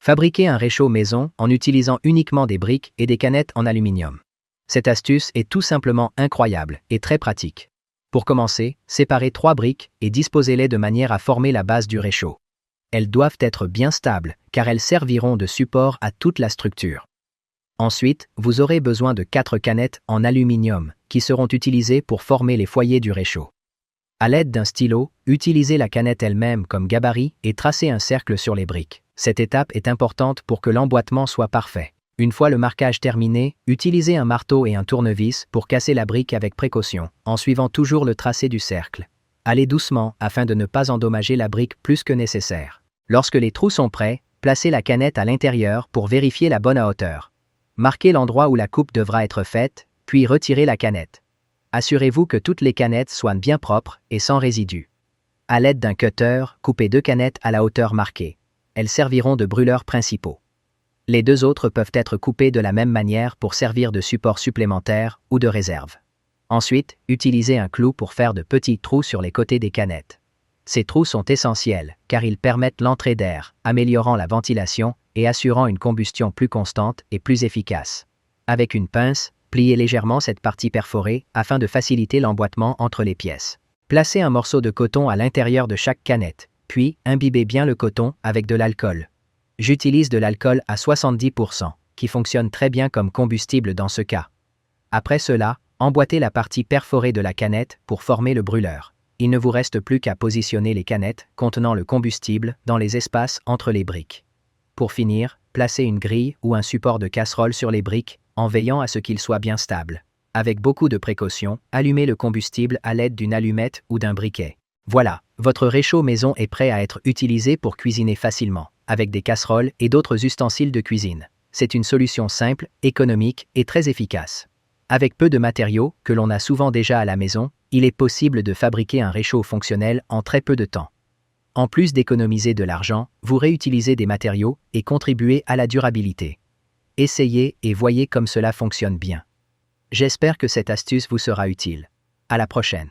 Fabriquez un réchaud maison en utilisant uniquement des briques et des canettes en aluminium. Cette astuce est tout simplement incroyable et très pratique. Pour commencer, séparez 3 briques et disposez-les de manière à former la base du réchaud. Elles doivent être bien stables car elles serviront de support à toute la structure. Ensuite, vous aurez besoin de 4 canettes en aluminium qui seront utilisées pour former les foyers du réchaud. À l'aide d'un stylo, utilisez la canette elle-même comme gabarit et tracez un cercle sur les briques. Cette étape est importante pour que l'emboîtement soit parfait. Une fois le marquage terminé, utilisez un marteau et un tournevis pour casser la brique avec précaution, en suivant toujours le tracé du cercle. Allez doucement afin de ne pas endommager la brique plus que nécessaire. Lorsque les trous sont prêts, placez la canette à l'intérieur pour vérifier la bonne hauteur. Marquez l'endroit où la coupe devra être faite, puis retirez la canette. Assurez-vous que toutes les canettes soient bien propres et sans résidus. À l'aide d'un cutter, coupez 2 canettes à la hauteur marquée. Elles serviront de brûleurs principaux. Les 2 autres peuvent être coupées de la même manière pour servir de support supplémentaire ou de réserve. Ensuite, utilisez un clou pour faire de petits trous sur les côtés des canettes. Ces trous sont essentiels car ils permettent l'entrée d'air, améliorant la ventilation et assurant une combustion plus constante et plus efficace. Avec une pince, pliez légèrement cette partie perforée afin de faciliter l'emboîtement entre les pièces. Placez un morceau de coton à l'intérieur de chaque canette, puis imbibez bien le coton avec de l'alcool. J'utilise de l'alcool à 70%, qui fonctionne très bien comme combustible dans ce cas. Après cela, emboîtez la partie perforée de la canette pour former le brûleur. Il ne vous reste plus qu'à positionner les canettes contenant le combustible dans les espaces entre les briques. Pour finir, placez une grille ou un support de casserole sur les briques en veillant à ce qu'il soit bien stable. Avec beaucoup de précaution, allumez le combustible à l'aide d'une allumette ou d'un briquet. Voilà, votre réchaud maison est prêt à être utilisé pour cuisiner facilement, avec des casseroles et d'autres ustensiles de cuisine. C'est une solution simple, économique et très efficace. Avec peu de matériaux, que l'on a souvent déjà à la maison, il est possible de fabriquer un réchaud fonctionnel en très peu de temps. En plus d'économiser de l'argent, vous réutilisez des matériaux et contribuez à la durabilité. Essayez et voyez comme cela fonctionne bien. J'espère que cette astuce vous sera utile. À la prochaine.